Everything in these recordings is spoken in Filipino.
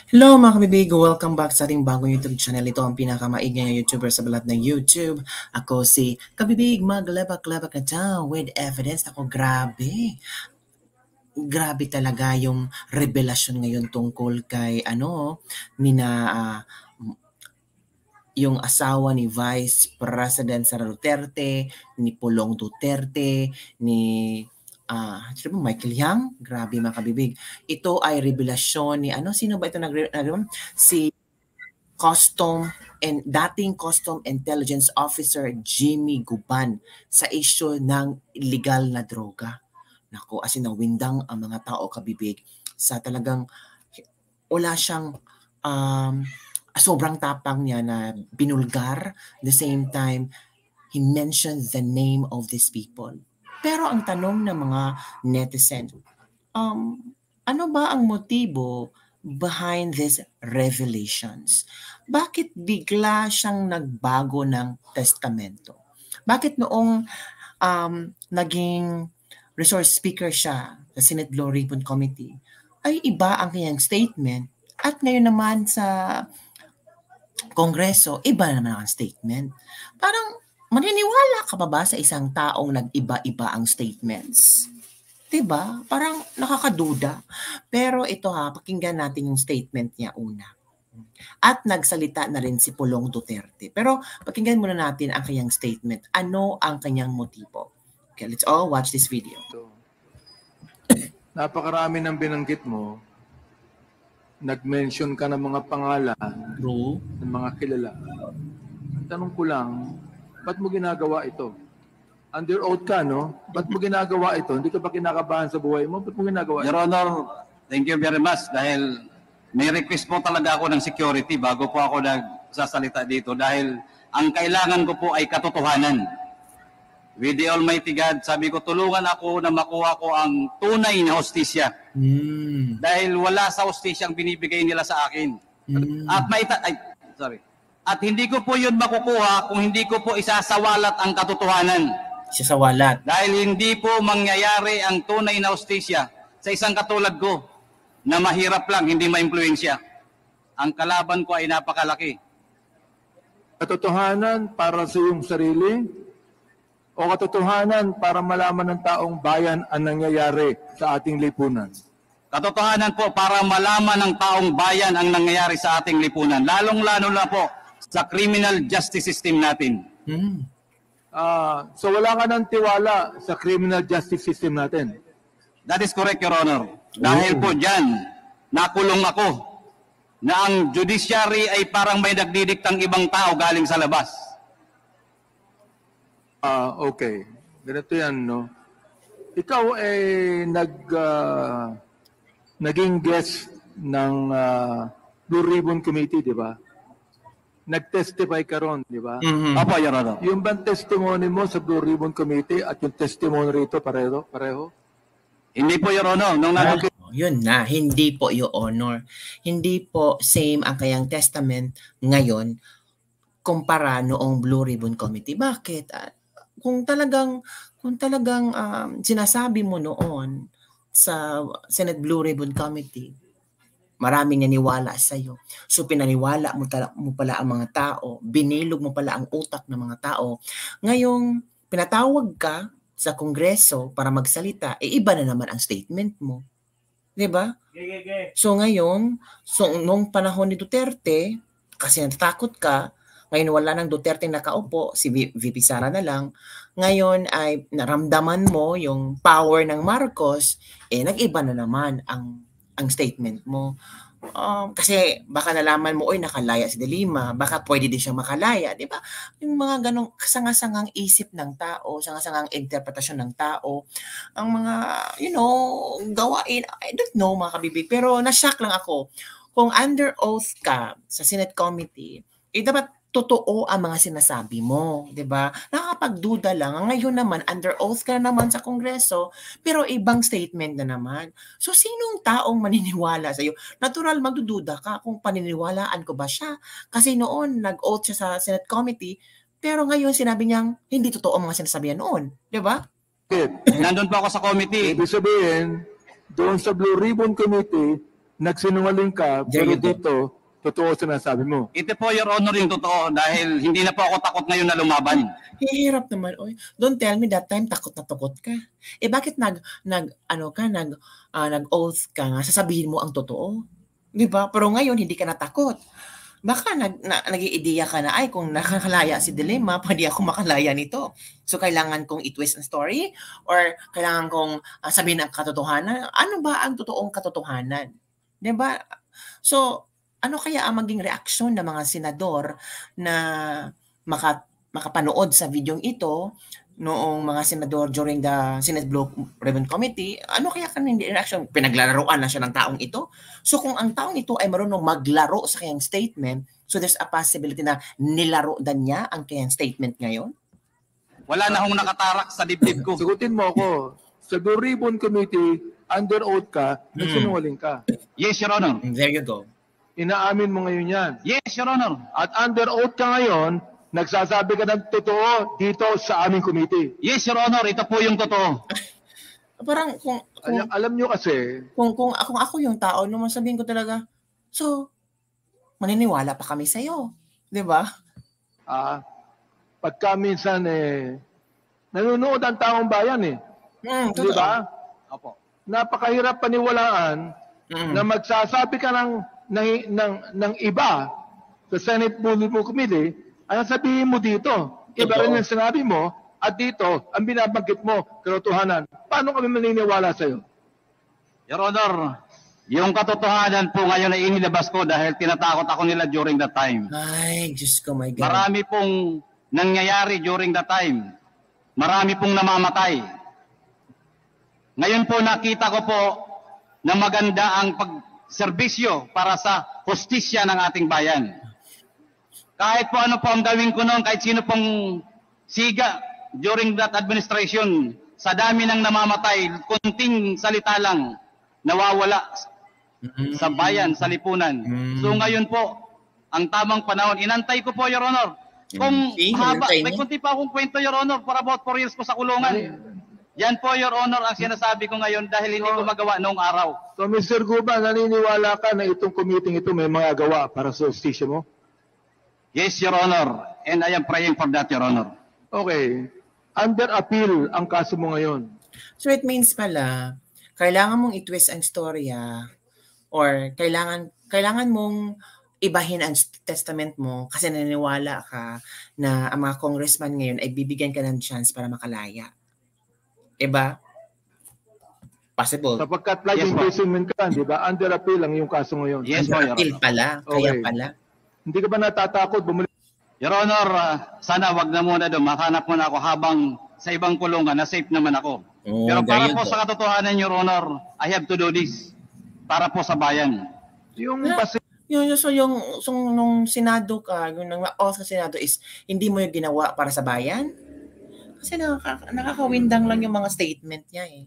Hello mga kabibig! Welcome back sa ating bagong YouTube channel. Ito ang pinakamaingay na YouTuber sa balat ng YouTube. Ako si Kabibig, maglabak-labak na daw with evidence. Ako, grabe. Grabe talaga yung revelasyon ngayon tungkol kay yung asawa ni Vice President Sara Duterte, ni Pulong Duterte, ni Michael Yang. Grabe mga kabibig. Ito ay revelasyon ni sino ba ito si dating Custom Intelligence Officer Jimmy Guban sa issue ng illegal na droga. Naku, as in nawindang ang mga tao kabibig sa talagang wala siyang sobrang tapang niya na binulgar. At the same time, he mentioned the name of these people. Pero ang tanong ng mga netizen, ano ba ang motibo behind these revelations? Bakit bigla siyang nagbago ng testamento? Bakit noong naging resource speaker siya sa Senate Blue Ribbon Committee ay iba ang kanyang statement at ngayon naman sa Kongreso, iba naman ang statement? Parang maniniwala ka pa ba sa isang taong nag-iba-iba ang statements? Diba? Parang nakakaduda. Pero ito pakinggan natin yung statement niya una. At nagsalita na rin si Pulong Duterte. Pero pakinggan muna natin ang kanyang statement. Ano ang kanyang motibo? Okay, let's all watch this video. Napakarami ng binanggit mo. Nag-mention ka ng mga pangalan, ng mga kilala. Tanong ko lang, ba't mo ginagawa ito? Under oath ka, no? Ba't mo ginagawa ito? Hindi ka ba kinakabahan sa buhay mo? Ba't mo ginagawa ito? Your Honor, thank you very much dahil may request po talaga ako ng security bago po ako nagsasalita dito dahil ang kailangan ko po ay katotohanan. With the Almighty God, sabi ko, tulungan ako na makuha ko ang tunay na hostisya. Dahil wala sa hostisya ang binibigay nila sa akin. At hindi ko po yun makukuha kung hindi ko po isasawalat ang katotohanan. Isasawalat. Dahil hindi po mangyayari ang tunay na hostisya sa isang katulad ko na mahirap lang, hindi ma-impluensya. Ang kalaban ko ay napakalaki. Katotohanan para sa iyong sarili o katotohanan para malaman ng taong bayan ang nangyayari sa ating lipunan? Katotohanan po para malaman ng taong bayan ang nangyayari sa ating lipunan. Lalong-lalo na po sa criminal justice system natin. So wala ka ng tiwala sa criminal justice system natin? That is correct, Your Honor. Dahil po dyan, nakulong ako na ang judiciary ay parang may nagdidiktang ibang tao galing sa labas. Okay. Ganito yan, no? Ikaw ay naging guest ng Blue Ribbon Committee, di ba? Nag-testify ka ron, di ba? Opo, Your Honor. Yung bang testimony mo sa Blue Ribbon Committee at yung testimony rito, pareho? Hindi po, Your Honor. Yun na, hindi po, Your Honor. Hindi po same ang kayang testament ngayon kumpara noong Blue Ribbon Committee. Bakit? Kung talagang sinasabi mo noon sa Senate Blue Ribbon Committee, maraming naniwala sa iyo. So pinaniwala mo pala ang mga tao, binilog mo pala ang utak ng mga tao. Ngayong pinatawag ka sa Kongreso para magsalita, iba na naman ang statement mo. 'Di ba? So ngayon, nung panahon ni Duterte, kasi natatakot ka, ngayon wala nang Duterte nakaupo, si VP Sara na lang. Ngayon ay naramdaman mo yung power ng Marcos, nag-iba na naman ang statement mo. Kasi baka nalaman mo, nakalaya si De Lima, baka pwede din siyang makalaya, di ba? Yung mga ganong kasangasangang isip ng tao, kasangasangang interpretasyon ng tao, ang mga, gawain, I don't know mga kabibig, pero na-shock lang ako. Kung under oath ka sa Senate Committee, dapat totoo ang mga sinasabi mo, 'di ba? Nakakapagduda lang. Ngayon naman under oath ka na naman sa Kongreso, pero ibang statement na naman. So sinong taong maniniwala sa iyo? Natural magdududa ka kung paniniwalaan ko ba siya. Kasi noon nag-oath siya sa Senate Committee, pero ngayon sinabi niyang hindi totoo ang mga sinasabi niya noon, 'di ba? Nandun po ako sa committee. Ibig sabihin, doon sa Blue Ribbon Committee, nagsinungaling ka, There pero you go. dito, totoo sinasabi mo. Ito po, Your Honor, yung totoo dahil hindi na po ako takot ngayon na lumaban. Hirap naman. Oy, don't tell me that time takot na takot ka. Eh bakit nag-oath ka nga, sasabihin mo ang totoo? 'Di ba? Pero ngayon hindi ka natakot. Baka nag-iideya ka na, ay kung nakakalaya si Dilema, pwede ako makalaya nito. So kailangan kong i-twist ang story or kailangan kong sabihin ang katotohanan. Ano ba ang totoong katotohanan? 'Di ba? So ano kaya ang maging reaksyon ng mga senador na makapanood sa videong ito noong mga senador during the Senate Blue Ribbon Committee? Ano kaya kanyang reaction? Pinaglalaroan na siya ng taong ito? So kung ang taong ito ay marunong maglaro sa kanyang statement, so there's a possibility na nilaro din niya ang kanyang statement ngayon? Wala na akong nakatarak sa dibdib ko. Sagutin mo ako. Sa Blue Ribbon Committee, under oath ka, nagsinungaling ka. Yes, Your Honor. There you go. Inaamin mo ngayon yan. Yes, Your Honor. At under oath ka ngayon, nagsasabi ka ng totoo dito sa aming committee. Yes, Your Honor. Ito po yung totoo. Parang kung Alam nyo kasi, kung ako yung tao, nung sabihin ko talaga, so, maniniwala pa kami sa'yo. Di ba? pagka minsan nanonood ang taong bayan Di Totoo. ba? Opo. Napakahirap paniwalaan na magsasabi ka ng iba sa Senate Blue Ribbon Committee, ang sabihin mo dito, iba rin ang sinabi mo, at dito, ang binabanggit mo, katotohanan. Paano kami maniniwala sa'yo? Your Honor, yung katotohanan po ngayon ay inilabas ko dahil tinatakot ako nila during that time. Ay, Diyos ko, my God. Marami pong nangyayari during that time. Marami pong namamatay. Ngayon po nakita ko po na maganda ang pagserbisyo para sa hustisya ng ating bayan. Kahit po ano po ang gawin ko noon, kahit sino pong siga during that administration, sa dami ng namamatay, kunting salita lang, nawawala sa bayan, sa lipunan. So ngayon po, ang tamang panahon, inantay ko po, Your Honor. Kung haba, may kunti pa akong kwento, Your Honor, for about 4 years ko sa kulungan. Yan po, Your Honor, ang sinasabi ko ngayon dahil hindi ko magawa noong araw. So, Mr. Guba, naniniwala ka na itong committee ito may mga gawa para sa hustisya mo? Yes, Your Honor. And I am praying for that, Your Honor. Okay. Under appeal ang kaso mo ngayon. So it means pala, kailangan mong i-twist ang storya or kailangan mong ibahin ang testament mo kasi naniniwala ka na ang mga congressman ngayon ay bibigyan ka ng chance para makalaya. Diba? Possible. Sapagkat life imprisonment ka, di ba? Under appeal ang iyong kaso ngayon. Yes, po, Your Appeal Honor. pala. Kaya Okay. pala. Hindi ka ba natatakot bumalik? Your Honor, sana wag na muna doon. Makahanap muna ako habang sa ibang kulungan na safe naman ako. Oh, Pero para there you po go. sa katotohanan, Your Honor, I have to do this. Para po sa bayan. Yung base Yung nung Senado ka, yung nang-oath sa Senado is hindi mo yung ginawa para sa bayan? Kasi nakakawindang lang yung mga statement niya eh.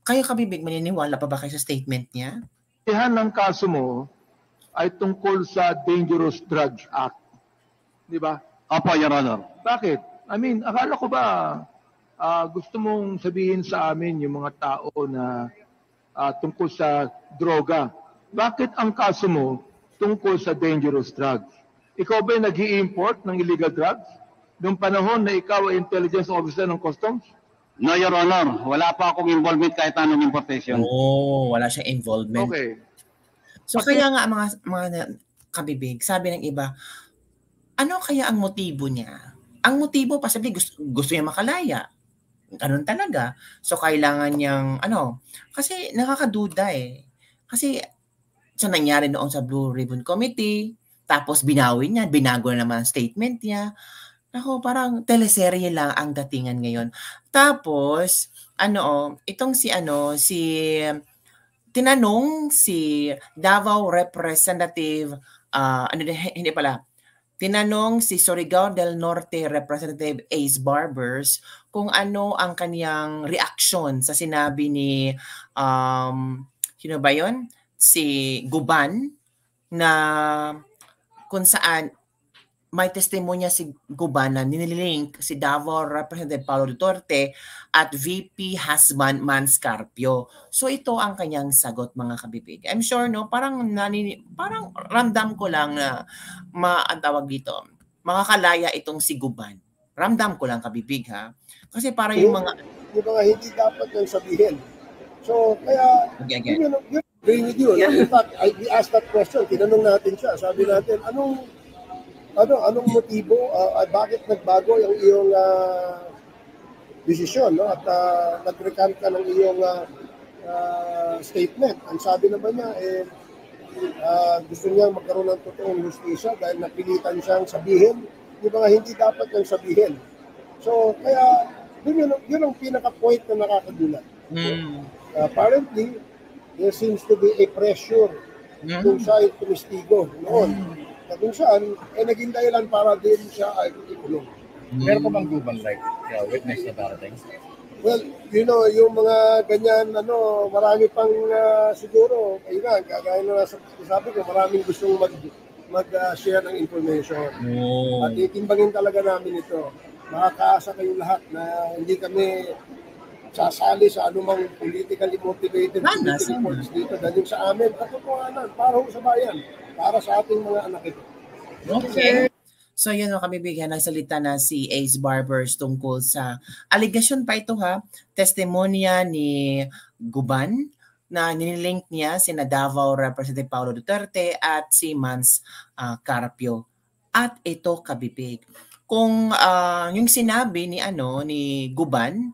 Kayo kabibig, maniniwala pa ba kayo sa statement niya? ng kaso mo ay tungkol sa Dangerous Drugs Act. Di ba? Opo, Your Honor. Bakit? I mean, akala ko ba gusto mong sabihin sa amin yung mga tao na tungkol sa droga? Bakit ang kaso mo tungkol sa dangerous drugs? Ikaw ba nag-i-import ng illegal drugs? Noong panahon na ikaw ay intelligence officer ng customs? No, Your Honor. Wala pa akong involvement kahit anong importation. Oo, wala siyang involvement. Okay. So kaya nga mga kabibig, sabi ng iba, ano kaya ang motibo niya? Ang motibo, possibly gusto niya makalaya. Ganun talaga. So kailangan niyang, kasi nakakaduda eh. Kasi sa nangyari noon sa Blue Ribbon Committee, tapos binawi niya, binago na naman ang statement niya. Ako, parang teleserye lang ang datingan ngayon. Tapos, tinanong si Davao Representative, tinanong si Surigao del Norte Representative Ace Barbers kung ano ang kaniyang reaksyon sa sinabi ni, sino ba yun? Si Guban, na kung saan may testimonya si Guban na nililink si Davao Representative Paulo Duterte at VP Hasman Manscarpio. So ito ang kanyang sagot, mga kabibig. I'm sure, no, parang ramdam ko lang na ang tawag dito, makakalaya itong si Guban. Ramdam ko lang, kabibig, ha? Kasi para yung mga... Yung mga hindi dapat yung sabihin. So, kaya, yun agree with you. In fact, we asked that question, tinanong natin siya. Sabi natin, anong motibo, bakit nagbago yung iyong desisyon, no? At nag-recant ka ng iyong statement. Ang sabi naman niya, gusto niya magkaroon ng totoong justisya dahil napilitan siyang sabihin yung mga hindi dapat niyang sabihin. So, kaya yun ang pinaka-point na nakakagulat. Apparently, there seems to be a pressure kung siya ay tumistigo noon. Na kung saan, naging dahilan para din siya ay ikulong. Meron pa bang Guban witness na darating? Well, yung mga ganyan, marami pang siguro, ayun nga, kagaya na sabi ko, maraming gustong mag-share ng information. At itimbangin talaga namin ito. Makakaasa kayong lahat na hindi kami sasali sa anumang politically motivated reports dito. Dahil sa amin, katotohanan, para sa bayan, para sa ating mga anak ito. Okay. So yun ang kabibigyan, nagsalita na si Ace Barbers tungkol sa allegation pa ito, ha, testimonya ni Guban na nilink niya si Davao Representative Paulo Duterte at si Manscarpio. At ito, kabibig, kung yung sinabi ni Guban,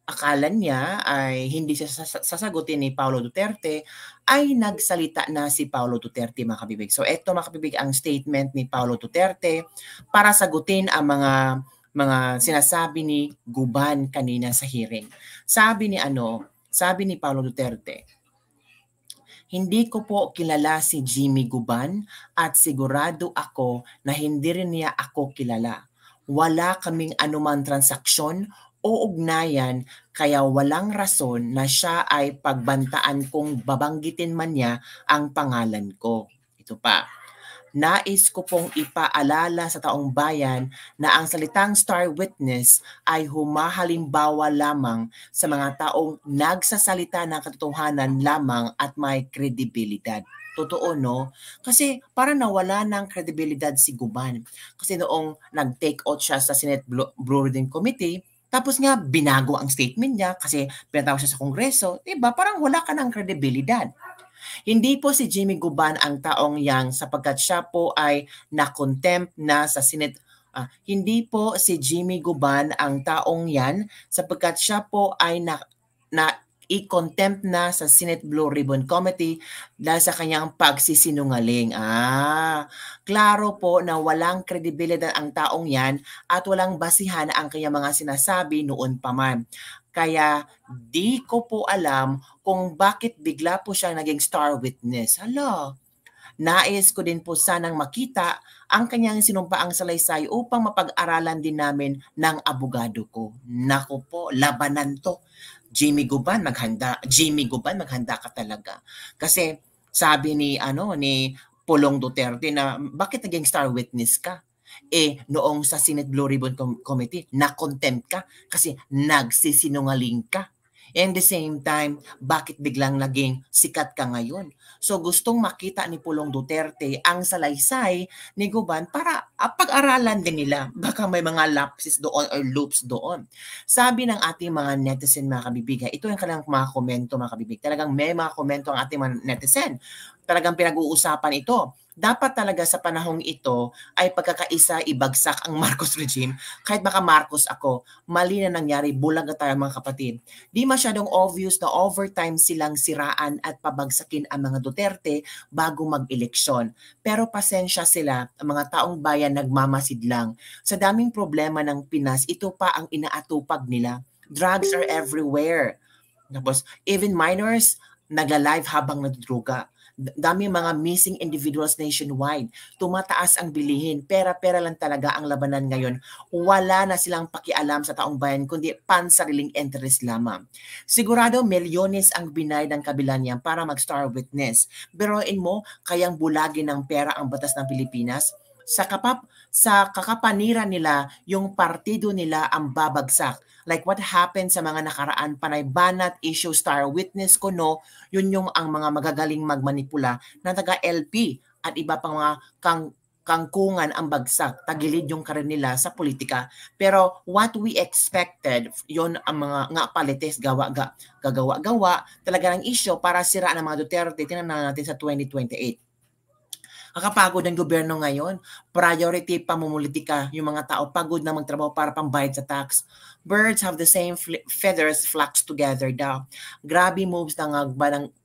akala niya ay hindi siya sasagutin ni Paulo Duterte, ay nagsalita na si Paulo Duterte, mga kabibig. So ito, mga kabibig, ang statement ni Paulo Duterte para sagutin ang mga sinasabi ni Guban kanina sa hearing. Sabi ni Paulo Duterte, hindi ko po kilala si Jimmy Guban at sigurado ako na hindi rin niya ako kilala. Wala kaming anumang transaksyon o ugnayan, kaya walang rason na siya ay pagbantaan kung babanggitin man niya ang pangalan ko. Ito pa. Nais ko pong ipaalala sa taong bayan na ang salitang star witness ay humahalimbawa lamang sa mga taong nagsasalita ng katotohanan lamang at may kredibilidad. Totoo, no? Kasi para nawala ng kredibilidad si Guban. Kasi noong nag-take out siya sa Senate Blue Ribbon Committee, tapos nga binago ang statement niya kasi pinatawag siya sa Kongreso, diba? Parang wala ka ng kredibilidad. Hindi po si Jimmy Guban ang taong yang sapagkat siya po ay na-contempt na sa Senate. Hindi po si Jimmy Guban ang taong yan sapagkat siya po ay i-contempt na sa Senate Blue Ribbon Committee dahil sa kanyang pagsisinungaling. Klaro po na walang kredibilidad ang taong yan at walang basihan ang kanyang mga sinasabi noon pa man. Kaya di ko po alam kung bakit bigla po siya naging star witness. Nais ko din po sanang makita ang kanyang sinumpaang salaysay upang mapag-aralan din namin ng abogado ko. Naku po, labanan to. Jimmy Guban, maghanda ka talaga. Kasi sabi ni Pulong Duterte na bakit naging star witness ka? Noong sa Senate Blue Ribbon Committee, na-contempt ka kasi nagsisinungaling ka. And the same time, bakit biglang naging sikat ka ngayon? So gustong makita ni Pulong Duterte ang salaysay ni Guban para pag-aralan din nila. Baka may mga lapses doon or loops doon. Sabi ng ating mga netizen, mga kabibigay, ito yung kanilang mga komento, mga kabibig. Talagang may mga komento ang ating mga netizen. Talagang pinag-uusapan ito. Dapat talaga sa panahong ito ay pagkakaisa ibagsak ang Marcos regime. Kahit baka Marcos ako, mali na nangyari, bulag na tayo mga kapatid. Di masyadong obvious na overtime silang siraan at pabagsakin ang mga Duterte bago mag-eleksyon. Pero pasensya sila, ang mga taong bayan nagmamasid lang. Sa daming problema ng Pinas, ito pa ang inaatupag nila. Drugs are everywhere. Tapos, even minors, nagla-live habang nagdruga. Dami mga missing individuals nationwide. Tumataas ang bilihin. Pera-pera lang talaga ang labanan ngayon. Wala na silang pakialam sa taong bayan kundi pansariling interest lamang. Sigurado milyones ang binayad ng kabila niyan para mag-star witness. Biruin mo, kayang bulagin ng pera ang batas ng Pilipinas? sa kakapaniran nila, yung partido nila ang babagsak. Like what happened sa mga nakaraan, panay banat, issue, star witness ko, no, yun yung ang mga magagaling magmanipula na taga-LP at iba pang mga kangkungan ang bagsak, tagilid yung karir nila sa politika. Pero what we expected, yon ang mga nga palites, gagawa-gawa, talaga ng issue para siraan ng mga Duterte. Tingnan natin sa 2028. Kakapagod ng gobyerno ngayon, priority pamumulitika, yung mga tao pagod na magtrabaho para pambayad sa tax. Birds have the same feathers flocks together daw. Grabe moves ng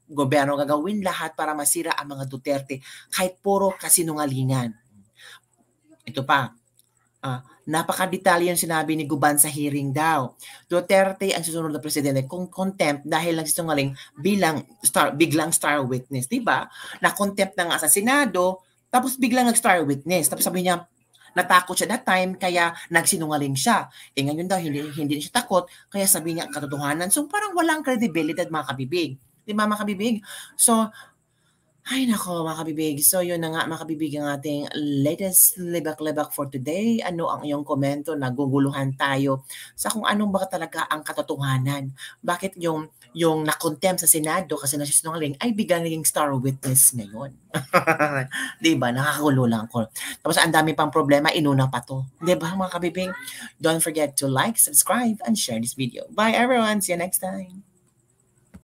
gobyerno, gagawin lahat para masira ang mga Duterte kahit puro kasinungalingan. Ito pa, napakadetalye yung sinabi ni Guban sa hearing daw. Duterte ang susunod na presidente kung contempt dahil nagsisinungaling biglang star witness. Diba? Na-contempt na nga sa Senado, tapos biglang nag-star witness. Tapos sabi niya, natakot siya that time, kaya nagsinungaling siya. Ngayon daw, hindi siya takot, kaya sabi niya katotohanan. So parang walang credibility mga kabibig. Diba mga kabibig? So, ay nako mga kabibig. So yun na nga mga kabibig ang ating latest libak-libak for today. Ano ang iyong komento? Naguguluhan tayo sa kung anong ba talaga ang katotohanan. Bakit yung na-contempt sa Senado kasi nasisinungaling ay biglang naging star witness ngayon. Diba? Nakakagulo lang ako. Tapos ang dami pang problema, inuna pa to. Diba mga kabibig? Don't forget to like, subscribe, and share this video. Bye everyone! See you next time!